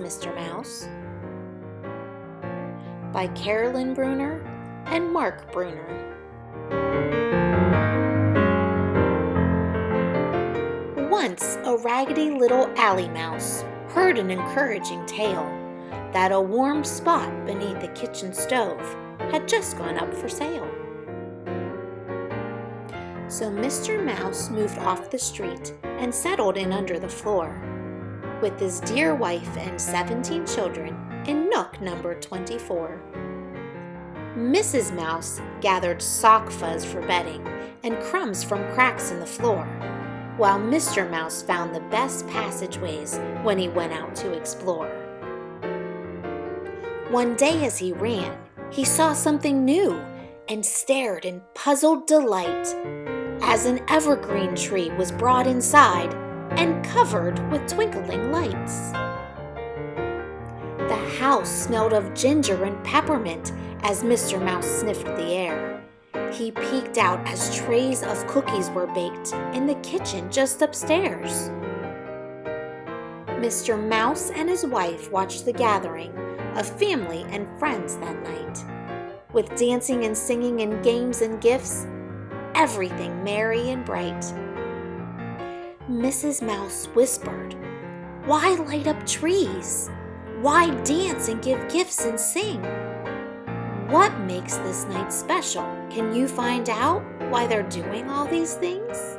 Mr. Mouse by Caralyn Buehner and Mark Buehner. Once a raggedy little alley mouse heard an encouraging tale that a warm spot beneath the kitchen stove had just gone up for sale. So Mr. Mouse moved off the street and settled in under the floor, with his dear wife and 17 children in nook number 24. Mrs. Mouse gathered sock fuzz for bedding and crumbs from cracks in the floor, while Mr. Mouse found the best passageways when he went out to explore. One day as he ran, he saw something new and stared in puzzled delight as an evergreen tree was brought inside and covered with twinkling lights. The house smelled of ginger and peppermint as Mr. Mouse sniffed the air. He peeked out as trays of cookies were baked in the kitchen just upstairs. Mr. Mouse and his wife watched the gathering of family and friends that night, with dancing and singing and games and gifts, everything merry and bright. Mrs. Mouse whispered, "Why light up trees? Why dance and give gifts and sing? What makes this night special? Can you find out why they're doing all these things?"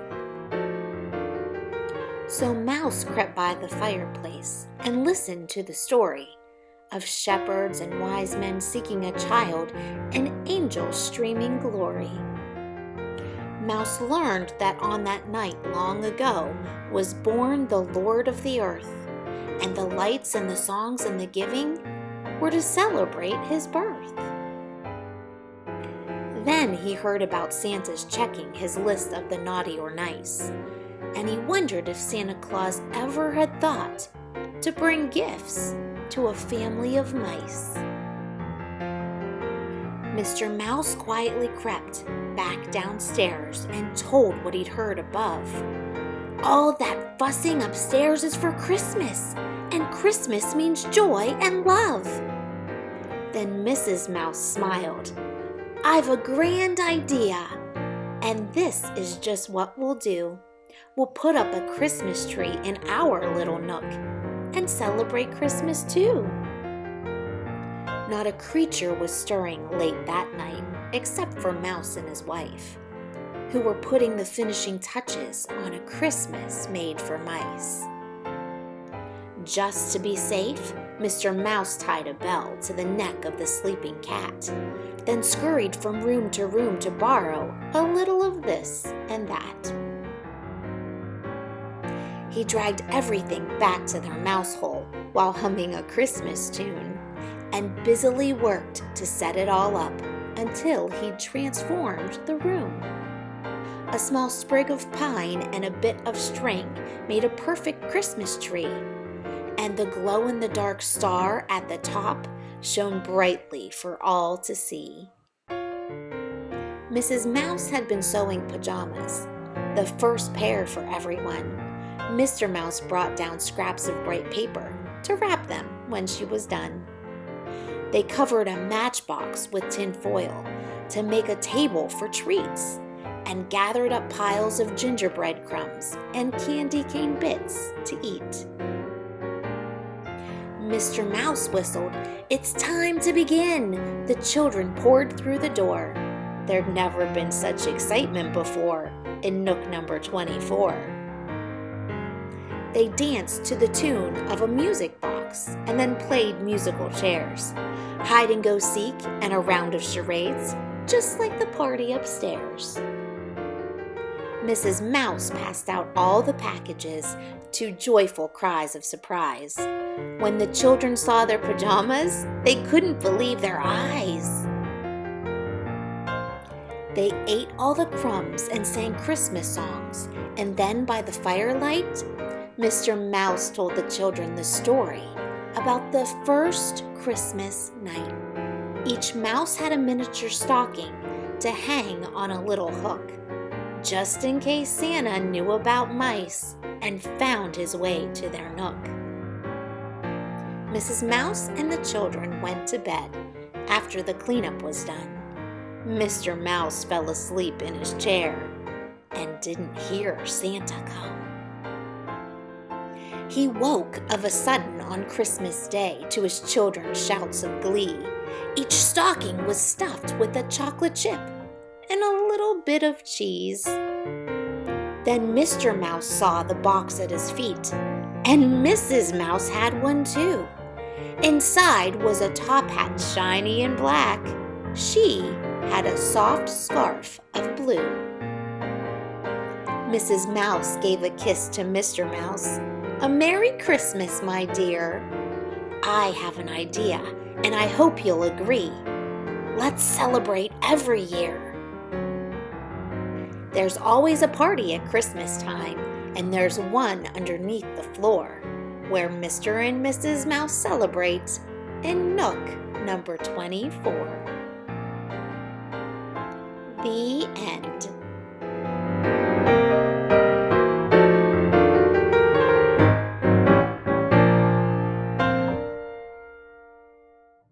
So Mouse crept by the fireplace and listened to the story of shepherds and wise men seeking a child and angels streaming glory. Mouse learned that on that night long ago was born the Lord of the earth, and the lights and the songs and the giving were to celebrate his birth. Then he heard about Santa's checking his list of the naughty or nice, and he wondered if Santa Claus ever had thought to bring gifts to a family of mice. Mr. Mouse quietly crept back downstairs and told what he'd heard above. All that fussing upstairs is for Christmas, and Christmas means joy and love. Then Mrs. Mouse smiled. "I've a grand idea, and this is just what we'll do. We'll put up a Christmas tree in our little nook and celebrate Christmas too." Not a creature was stirring late that night except for Mouse and his wife, who were putting the finishing touches on a Christmas made for mice. Just to be safe, Mr. Mouse tied a bell to the neck of the sleeping cat, then scurried from room to borrow a little of this and that. He dragged everything back to their mouse hole while humming a Christmas tune, and busily worked to set it all up until he'd transformed the room. A small sprig of pine and a bit of string made a perfect Christmas tree, and the glow-in-the-dark star at the top shone brightly for all to see. Mrs. Mouse had been sewing pajamas, the first pair for everyone. Mr. Mouse brought down scraps of bright paper to wrap them when she was done. They covered a matchbox with tin foil to make a table for treats, and gathered up piles of gingerbread crumbs and candy cane bits to eat. Mr. Mouse whistled, "It's time to begin!" The children poured through the door. There'd never been such excitement before in nook number 24. They danced to the tune of a music box and then played musical chairs, hide and go seek, and a round of charades, just like the party upstairs. Mrs. Mouse passed out all the packages to joyful cries of surprise. When the children saw their pajamas, they couldn't believe their eyes. They ate all the crumbs and sang Christmas songs, and then by the firelight, Mr. Mouse told the children the story about the first Christmas night. Each mouse had a miniature stocking to hang on a little hook, just in case Santa knew about mice and found his way to their nook. Mrs. Mouse and the children went to bed after the cleanup was done. Mr. Mouse fell asleep in his chair and didn't hear Santa come. He woke of a sudden on Christmas Day to his children's shouts of glee. Each stocking was stuffed with a chocolate chip and a little bit of cheese. Then Mr. Mouse saw the box at his feet, and Mrs. Mouse had one too. Inside was a top hat shiny and black. She had a soft scarf of blue. Mrs. Mouse gave a kiss to Mr. Mouse. "A Merry Christmas, my dear. I have an idea, and I hope you'll agree. Let's celebrate every year. There's always a party at Christmas time, and there's one underneath the floor, where Mr. and Mrs. Mouse celebrate in Nook number 24. The end.